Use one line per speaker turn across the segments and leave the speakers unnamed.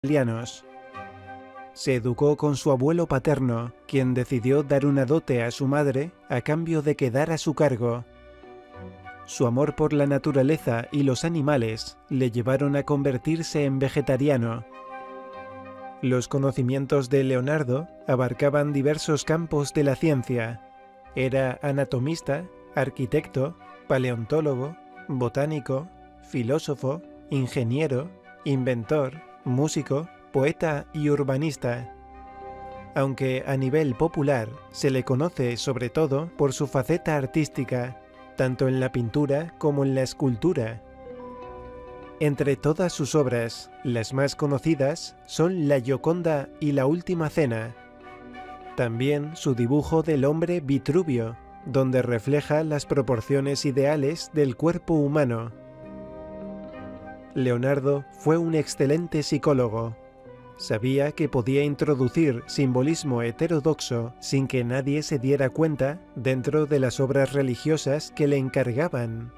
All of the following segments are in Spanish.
italianos. Se educó con su abuelo paterno, quien decidió dar una dote a su madre a cambio de quedar a su cargo. Su amor por la naturaleza y los animales le llevaron a convertirse en vegetariano. Los conocimientos de Leonardo abarcaban diversos campos de la ciencia. Era anatomista, arquitecto, paleontólogo, botánico, filósofo, ingeniero, inventor, músico, poeta y urbanista. Aunque a nivel popular se le conoce sobre todo por su faceta artística, tanto en la pintura como en la escultura. Entre todas sus obras, las más conocidas son La Gioconda y La Última Cena. También su dibujo del hombre Vitruvio, donde refleja las proporciones ideales del cuerpo humano. Leonardo fue un excelente psicólogo. Sabía que podía introducir simbolismo heterodoxo sin que nadie se diera cuenta dentro de las obras religiosas que le encargaban.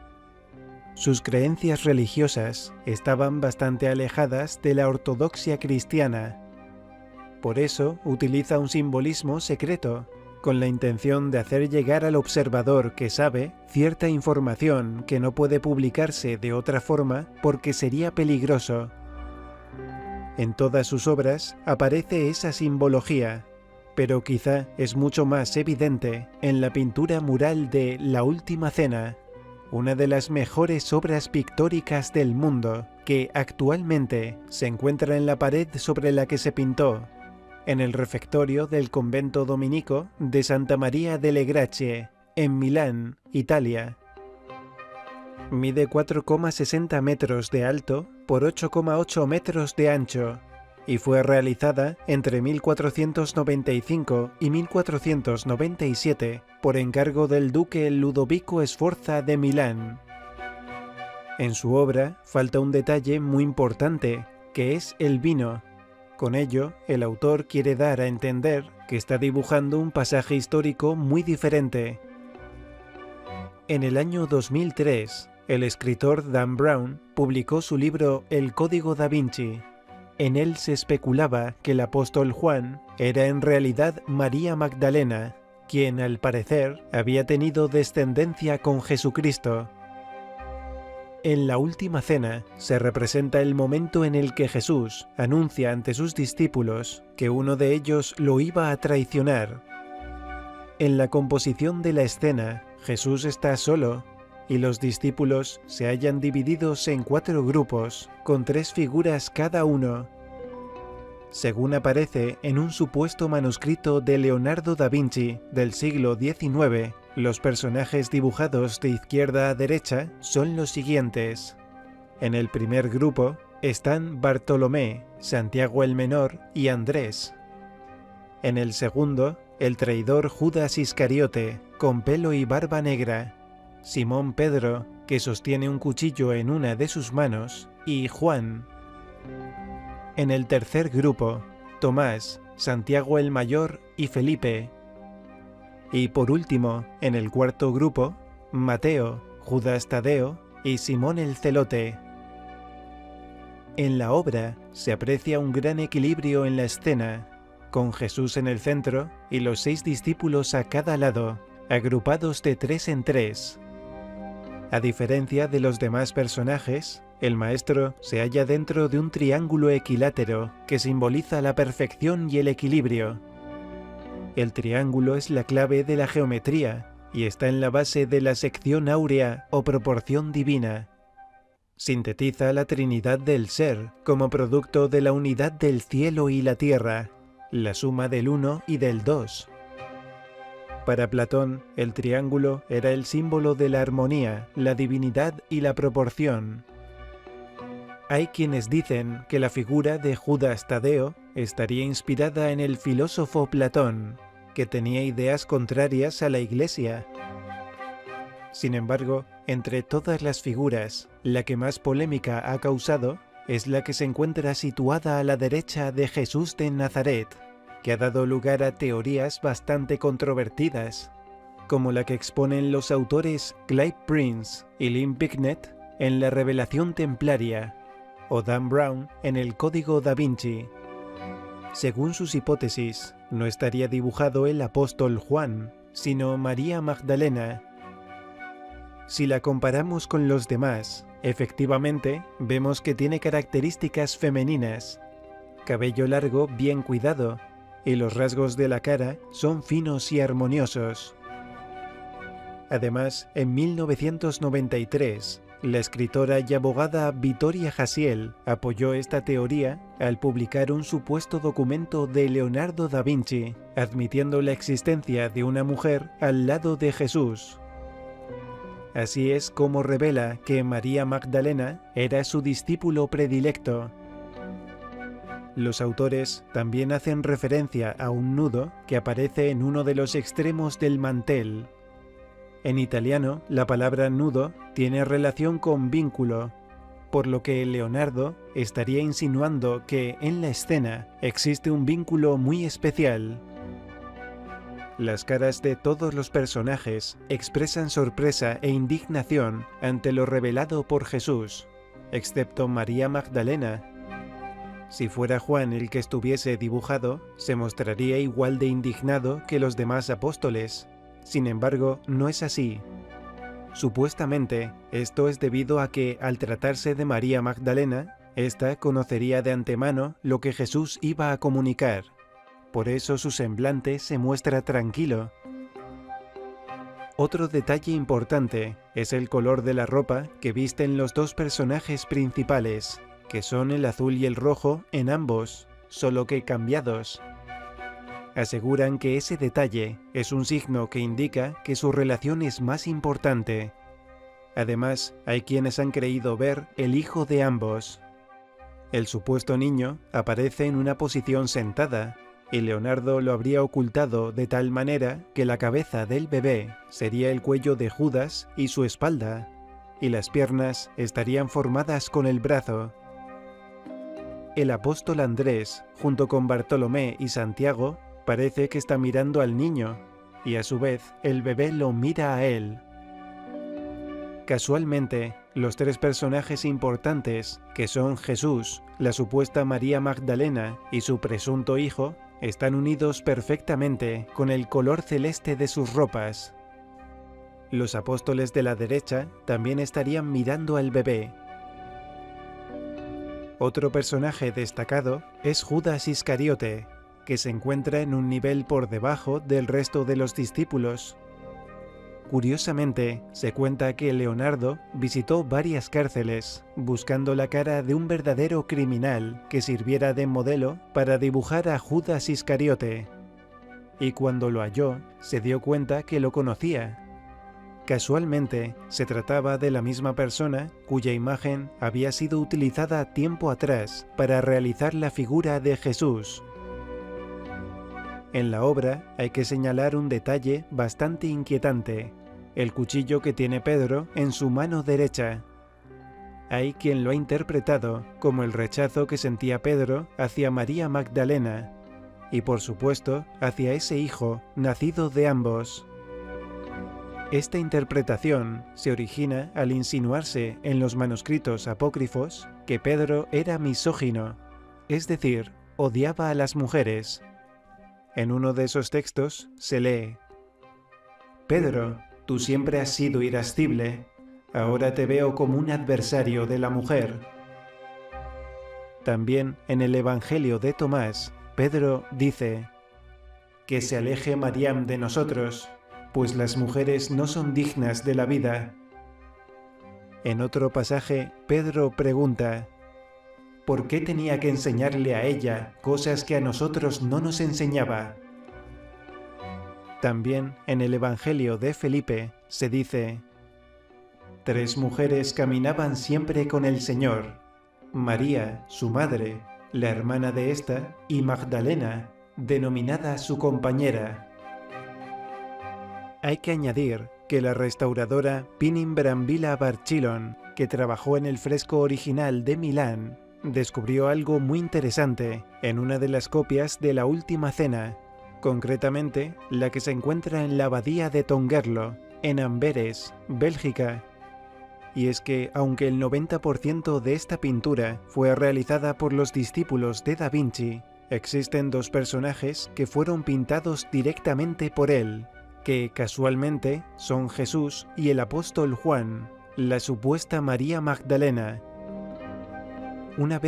Sus creencias religiosas estaban bastante alejadas de la ortodoxia cristiana. Por eso utiliza un simbolismo secreto, con la intención de hacer llegar al observador que sabe cierta información que no puede publicarse de otra forma porque sería peligroso. En todas sus obras aparece esa simbología, pero quizá es mucho más evidente en la pintura mural de La Última Cena, una de las mejores obras pictóricas del mundo, que actualmente se encuentra en la pared sobre la que se pintó, en el refectorio del convento dominico de Santa María delle Grazie, en Milán, Italia. Mide 4,60 metros de alto por 8,8 metros de ancho y fue realizada entre 1495 y 1497 por encargo del duque Ludovico Sforza de Milán. En su obra falta un detalle muy importante, que es el vino. Con ello, el autor quiere dar a entender que está dibujando un pasaje histórico muy diferente. En el año 2003, el escritor Dan Brown publicó su libro El Código da Vinci. En él se especulaba que el apóstol Juan era en realidad María Magdalena, quien al parecer había tenido descendencia con Jesucristo. En La Última Cena se representa el momento en el que Jesús anuncia ante sus discípulos que uno de ellos lo iba a traicionar. En la composición de la escena, Jesús está solo y los discípulos se hallan divididos en 4 grupos, con 3 figuras cada uno. Según aparece en un supuesto manuscrito de Leonardo da Vinci del siglo XIX, los personajes dibujados de izquierda a derecha son los siguientes. En el primer grupo están Bartolomé, Santiago el Menor y Andrés. En el segundo, el traidor Judas Iscariote, con pelo y barba negra, Simón Pedro, que sostiene un cuchillo en una de sus manos, y Juan. En el tercer grupo, Tomás, Santiago el Mayor y Felipe. Y por último, en el cuarto grupo, Mateo, Judas Tadeo y Simón el Celote. En la obra se aprecia un gran equilibrio en la escena, con Jesús en el centro y los 6 discípulos a cada lado, agrupados de 3 en 3. A diferencia de los demás personajes, el maestro se halla dentro de un triángulo equilátero que simboliza la perfección y el equilibrio. El triángulo es la clave de la geometría y está en la base de la sección áurea o proporción divina. Sintetiza la Trinidad del Ser como producto de la unidad del cielo y la tierra, la suma del 1 y del 2. Para Platón, el triángulo era el símbolo de la armonía, la divinidad y la proporción. Hay quienes dicen que la figura de Judas Tadeo estaría inspirada en el filósofo Platón, que tenía ideas contrarias a la Iglesia. Sin embargo, entre todas las figuras, la que más polémica ha causado es la que se encuentra situada a la derecha de Jesús de Nazaret, que ha dado lugar a teorías bastante controvertidas, como la que exponen los autores Clive Prince y Lynn Bicknett en La Revelación Templaria. o Dan Brown en el Código da Vinci. Según sus hipótesis, no estaría dibujado el apóstol Juan, sino María Magdalena. Si la comparamos con los demás, efectivamente vemos que tiene características femeninas, cabello largo bien cuidado, y los rasgos de la cara son finos y armoniosos. Además, en 1993, la escritora y abogada Vittoria Jasiel apoyó esta teoría al publicar un supuesto documento de Leonardo da Vinci, admitiendo la existencia de una mujer al lado de Jesús. Así es como revela que María Magdalena era su discípulo predilecto. Los autores también hacen referencia a un nudo que aparece en uno de los extremos del mantel. En italiano, la palabra nudo tiene relación con vínculo, por lo que Leonardo estaría insinuando que en la escena existe un vínculo muy especial. Las caras de todos los personajes expresan sorpresa e indignación ante lo revelado por Jesús, excepto María Magdalena. Si fuera Juan el que estuviese dibujado, se mostraría igual de indignado que los demás apóstoles. Sin embargo, no es así. Supuestamente, esto es debido a que, al tratarse de María Magdalena, ésta conocería de antemano lo que Jesús iba a comunicar. Por eso su semblante se muestra tranquilo. Otro detalle importante es el color de la ropa que visten los dos personajes principales, que son el azul y el rojo en ambos, solo que cambiados. Aseguran que ese detalle es un signo que indica que su relación es más importante. Además, hay quienes han creído ver el hijo de ambos. El supuesto niño aparece en una posición sentada, y Leonardo lo habría ocultado de tal manera que la cabeza del bebé sería el cuello de Judas y su espalda, y las piernas estarían formadas con el brazo. El apóstol Andrés, junto con Bartolomé y Santiago, parece que está mirando al niño, y a su vez el bebé lo mira a él. Casualmente, los tres personajes importantes, que son Jesús, la supuesta María Magdalena y su presunto hijo, están unidos perfectamente con el color celeste de sus ropas. Los apóstoles de la derecha también estarían mirando al bebé. Otro personaje destacado es Judas Iscariote, que se encuentra en un nivel por debajo del resto de los discípulos. Curiosamente, se cuenta que Leonardo visitó varias cárceles, buscando la cara de un verdadero criminal que sirviera de modelo para dibujar a Judas Iscariote. Y cuando lo halló, se dio cuenta que lo conocía. Casualmente, se trataba de la misma persona cuya imagen había sido utilizada tiempo atrás para realizar la figura de Jesús. En la obra hay que señalar un detalle bastante inquietante: el cuchillo que tiene Pedro en su mano derecha. Hay quien lo ha interpretado como el rechazo que sentía Pedro hacia María Magdalena, y por supuesto hacia ese hijo nacido de ambos. Esta interpretación se origina al insinuarse en los manuscritos apócrifos que Pedro era misógino, es decir, odiaba a las mujeres. En uno de esos textos se lee: Pedro, tú siempre has sido irascible, ahora te veo como un adversario de la mujer. También en el Evangelio de Tomás, Pedro dice: que se aleje Mariam de nosotros, pues las mujeres no son dignas de la vida. En otro pasaje, Pedro pregunta: ¿por qué tenía que enseñarle a ella cosas que a nosotros no nos enseñaba? También en el Evangelio de Felipe se dice: 3 mujeres caminaban siempre con el Señor, María, su madre, la hermana de esta, y Magdalena, denominada su compañera. Hay que añadir que la restauradora Pinin Brambilla Barcillon, que trabajó en el fresco original de Milán, descubrió algo muy interesante en una de las copias de la Última Cena, concretamente la que se encuentra en la abadía de Tongerlo, en Amberes, Bélgica. y es que aunque el 90% de esta pintura fue realizada por los discípulos de Da Vinci, existen dos personajes que fueron pintados directamente por él, que casualmente son Jesús y el apóstol Juan, la supuesta María Magdalena. Una vez